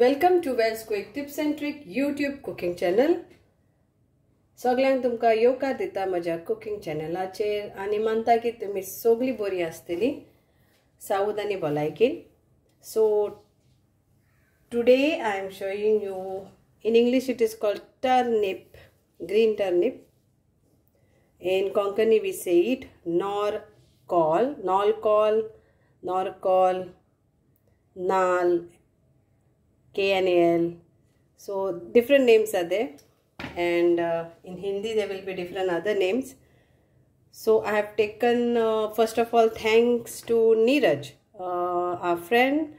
Welcome to Wells Quick Tips and Trick YouTube cooking channel. सगळ्यांक तुमका येवकार दिता माझ्या कुकिंग चॅनलाचेर आणि मानता की तुम्ही सगळी बरी आसतली सावध आणि भलायकीन. So today I am showing you, in English it is called turnip, green turnip. In Konkani we say it norcol, nal, KNAL. So different names are there, and in Hindi there will be different other names. So I have taken first of all thanks to Neeraj, our friend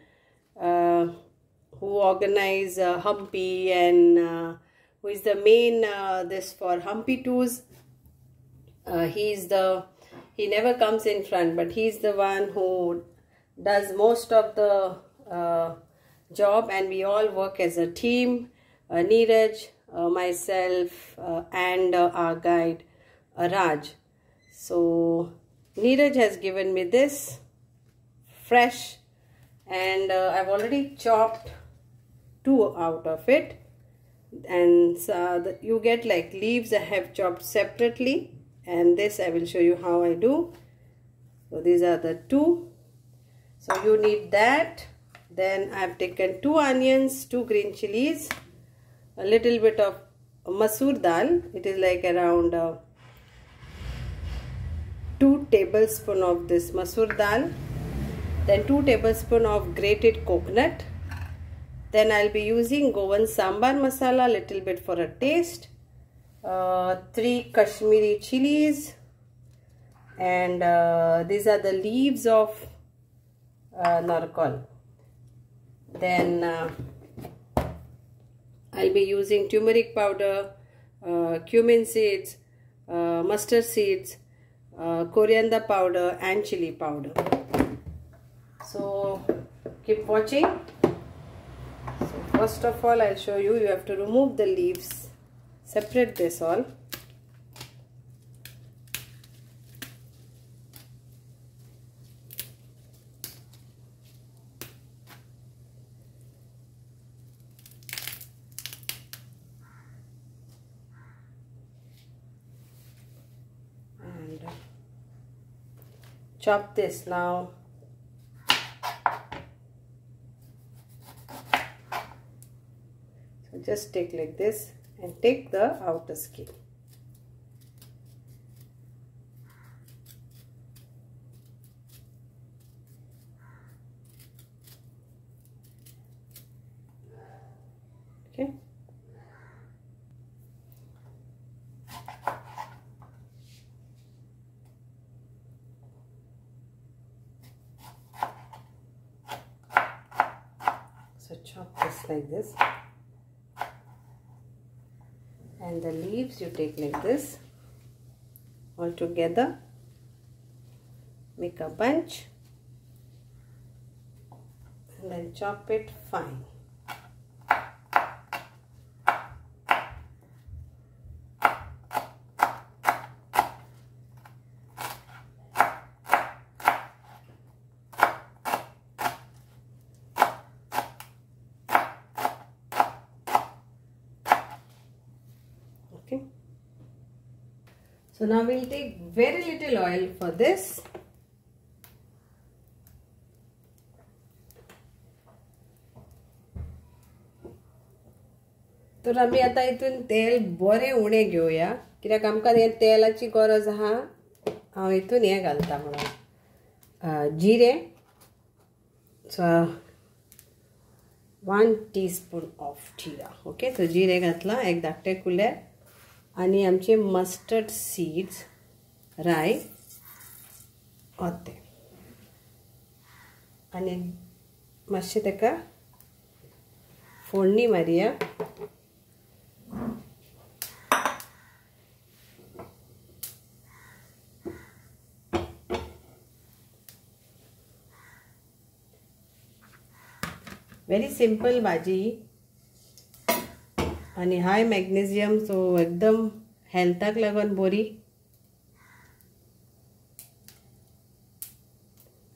who organize Humpy and who is the main this for Humpy tours. He never comes in front, but he's the one who does most of the job, and we all work as a team. Neeraj, myself, and our guide Raj. So Neeraj has given me this fresh, and I've already chopped 2 out of it, and so you get like leaves I have chopped separately, and this I will show you how I do. So these are the 2. So you need that. Then I've taken 2 onions, 2 green chilies, a little bit of masoor dal. It is like around 2 tablespoons of this masoor dal. Then 2 tablespoons of grated coconut. Then I'll be using Goan sambar masala, little bit for a taste. 3 Kashmiri chilies, and these are the leaves of narcol. Then I'll be using turmeric powder, cumin seeds, mustard seeds, coriander powder and chili powder. So keep watching. So first of all I'll show you, you have to remove the leaves, separate this all. Chop this now. So just take like this and take the outer skin. Okay. So chop this like this, and the leaves you take like this all together, make a bunch, and then chop it fine. Okay. So now we'll take very little oil for this. तर आम्ही आता इथून तेल बरे उणे घेऊया, कित्याक आमकां हे तेलाची गरज आहा. हांव इथून हे घालता म्हणून जिरे. सो 1 teaspoon ऑफ जिरा. ओके, सो जिरे घातला, एक धाकटे कुलेर, आणि आमचे मस्टर्ड सीड्स, राय होते, आणि मातशें ताका फोडणी मारया. वेरी सिंपल भाजी आणि हाय मॅग्नेशियम, सो एकदम हेल्थाक लागून बरी.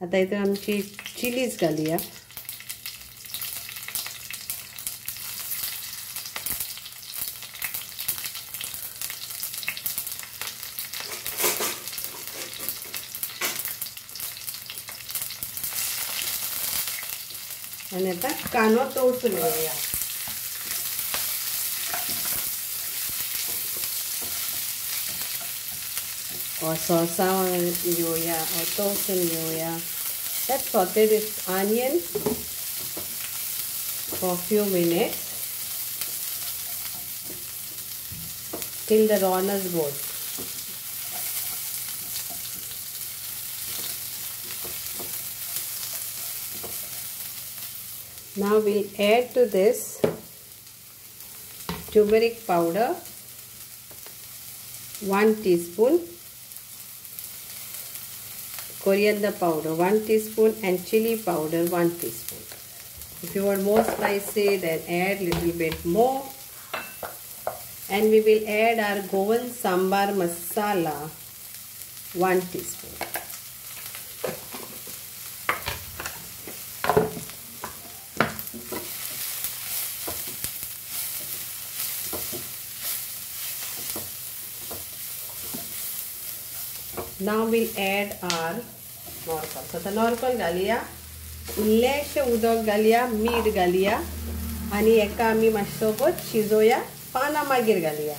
आता इथं आमची चिलीज घालूया. आणि आता कांदो तळसून घेऊया. sauteing घेऊया तळसून घेऊया. Let's saute this onion for a few minutes till the rawness goes. Now we'll add to this turmeric powder 1 teaspoon, coriander powder 1 teaspoon, and chili powder 1 teaspoon. If you want more spicy, then add little bit more. And we will add our Goan sambar masala 1 teaspoon. Now we'll add our norcal. So the norcal घालूया, इल्लेशे उदक घालूया, मीठ घालूया आणि एका आमी मातसोबत शिजोया, पानां मागीर घालूया.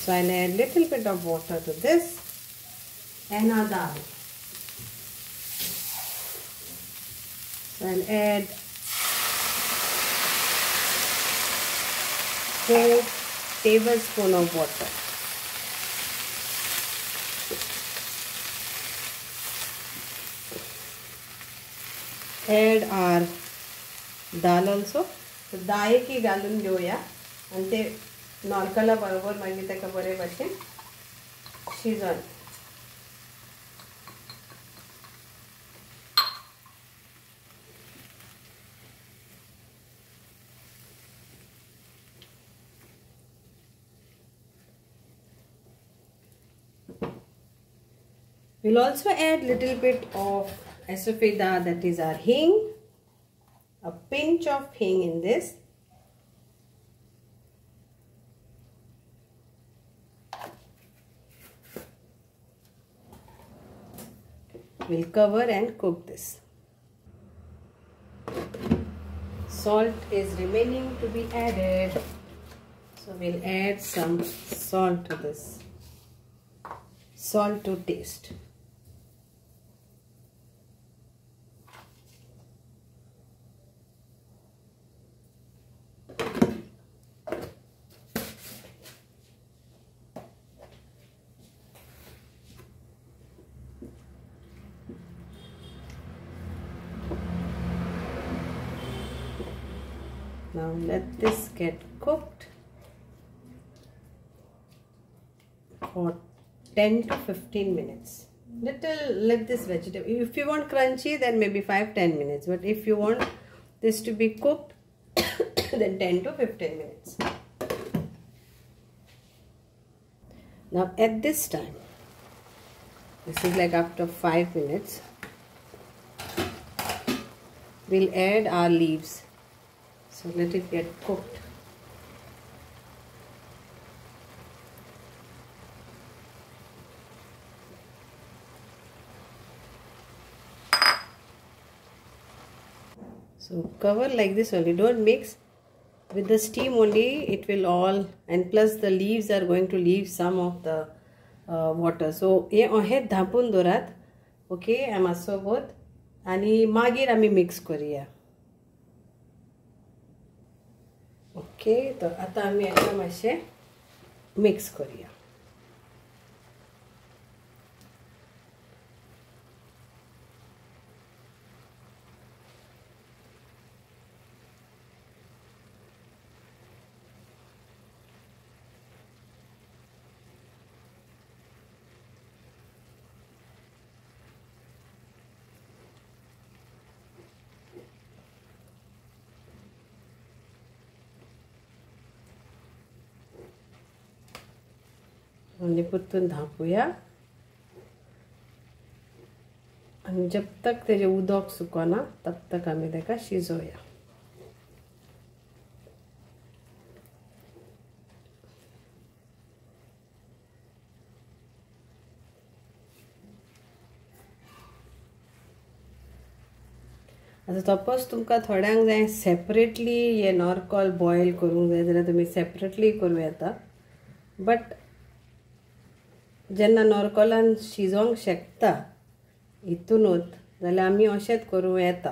So I'll add little bit of water to this and our dal. So I'll add 4 tablespoons of water. Add our dal also. So दाळ की घालून घेऊया आणि ते नॉर्कला बरोबर मागीर ताका बरे भाशेन शिजोन. We'll also add little bit of asafeda, that is our hing, a pinch of hing in this. We'll cover and cook this. Salt is remaining to be added, so we'll add some salt to this. Salt to taste. Now let this get cooked for 10 to 15 minutes. Let this vegetable, if you want crunchy, then maybe 5-10 minutes, but if you want this to be cooked, then 10 to 15 minutes. Now at this time, this is like after 5 minutes, we'll add our leaves. So let it get cooked. So cover like this only, don't mix. With the steam only it will all, and plus the leaves are going to leave some of the water. So हे अहें धापून दवरात, okay, आमासोबत, आणि मागीर आमी mix करूया. Okay, तो आता आमी हेका मातशें मिक्स करूया. आणि पुत्तून धापूया, आणि जब तक तेजे उदक सुकना तब तक आमी तेका शिजोवया. आता सपोज तुमकां थोड्यांक जाय सेपरेटली हे नॉरकॉल बॉयल करूंक जाय जाल्यार तुमी सेपरेटली करूं येता. बट जेन्ना नॉरकॉलान शिजोवंक शकता हितूनूच जाल्यार आमी अशेंच करूं येता.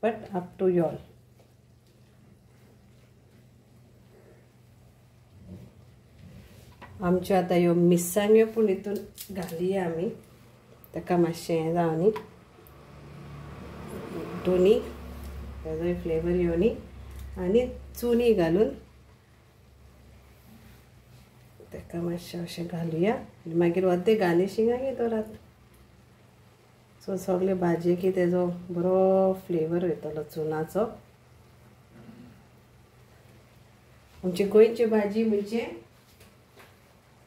But up to y'all. आमच्यो आतां ह्यो मिरसांग्यो पूण हितून घालुया आमी. ताका मातशें हें जावं न्ही दोनी तेजोय फ्लेवर येवनी आनी चुनी घालून ताका मातशें अशें घालुया आनी मागीर अर्दे गार्निशिंगाक दवरात. सो सगळे भाजयेक तेजो बरो फ्लेवर येतलो चुनाचो. आमची गोंयची भाजी म्हणजे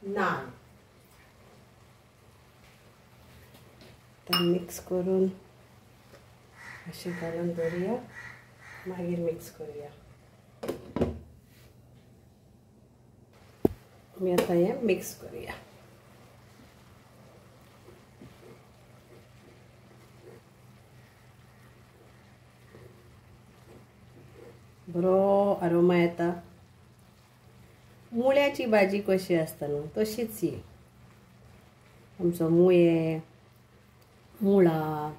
नान. मिक्स करून अशें घालून दवरुया मागीर मिक्स करुया. आमी आतां हें मिक्स करुया. बरो अरोमा येता. मुळ्याची भाजी कशी आसता न्हू तशीच ही. आमचो मुळे मुळा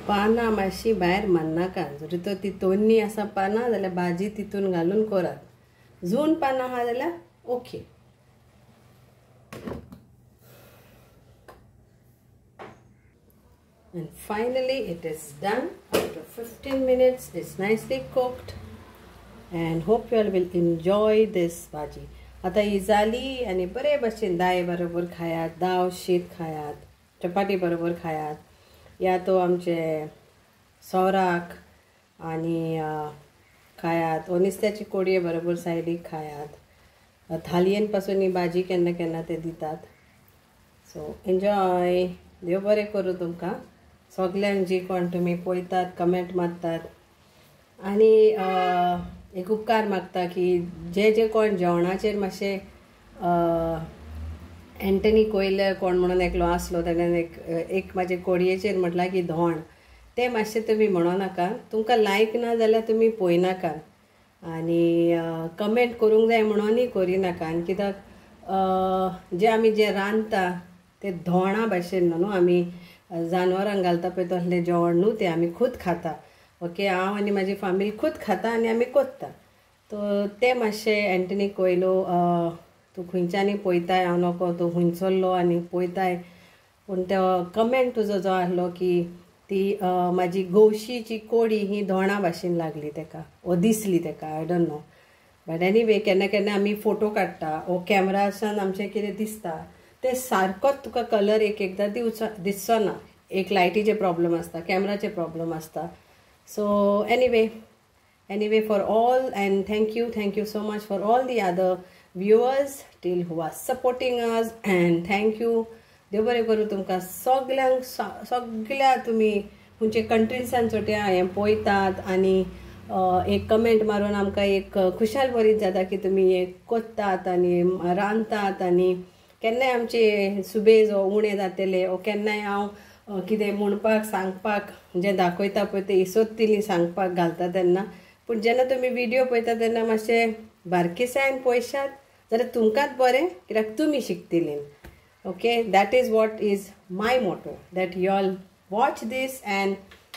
पानां मातशी भायर मारनाका. जर तर ती तोन्नी आसा पानां जाल्यार भाजी तितून घालून करात. जून पानां आहा जाल्यार okay. And finally it is done. After 15 minutes it's nicely cooked and hope you all will enjoy this bhaji. आता ही जाली आनी बरे भशेन दाय बरोबर खायात, दाव शीत खायात, चपाती बरोबर खायात, या तो आमचे सोराक आनी खायात, वा नुस्त्याची कोडये बरोबर सायडीक खायात. थालयेन पासून ही भाजी केन्ना केन्ना ते दितात. So enjoy. देव बरें करूं तुमकां सगल्यांक जी कोण तुमी पळयतात, कमेंट मारतात. आनी एक उपकार मागता की जे कोण जेवणाचेर मातशें एंटनी कोयले कोण म्हणून एकलो आसलो ताणें एक म्हाजे कोडयेचेर म्हटलां की धोण तें मातशें तुमी म्हणो नाका. तुमकां लायक ना जाल्यार तुमी पळयनाका आनी कमेंट करूंक जाय म्हणूनय करिनाका. आनी कित्याक जे रांदता ते धोणा भाशेन न्हू आमी जानवरांक घालता पळय तसलें जेवण न्हू तें आमी खूद खाता. ओके. हांव आनी म्हाजी फॅमिली खूद खाता आनी आमी कोत्ता. तो तें मातशें एंटनी कोयलो तूं खंयच्यानी पळयताय हांव नोको तूं हुंयसरलो आनी पळयताय पूण तो कमेंट तुजो जो आहलो की ती म्हाजी गोवशीची कोडी ही धोणा भाशेन लागली तेका वो दिसली तेका. I don't know. But anyway केन्ना केन्ना आमी फोटो काडटा वो कॅमेरासान आमचें कितें दिसता ते सारकोच तुका कलर एकदां दिसचो ना. एक लायटीचे प्रॉब्लम आसता, कॅमेराचे प्रॉब्लम आसता. सो anyway for all and thank you so much for all the other viewers till who are supporting us and thank you. देव बरें करूं तुमकां सगळ्यांक. सगळ्या तुमी खंयचे कंट्रीसान चोट्या हें पळयतात आनी एक कमेंट मारून आमकां एक खुशाल भरीत जाता की तुमी हें कोत्तात आनी रांदतात आनी केन्नाय आमचे सुबेज वो उणें जातले वो केन्नाय हांव कितें म्हणपाक सांगपाक जें दाखयता पळय तें इसोत्तिली सांगपाक घालता तेन्ना. पूण जेन्ना तुमी व्हिडियो पळयता तेन्ना मातशें बारकेसायन पळयशात जाल्यार तुमकांच बरें कित्याक तुमी शिकतलीं. Okay. That is what is my motto that you all watch this and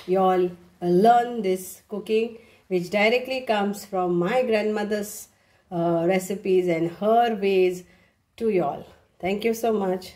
you all learn this cooking which directly comes from my grandmother's recipes and her ways to you all. Thank you so much.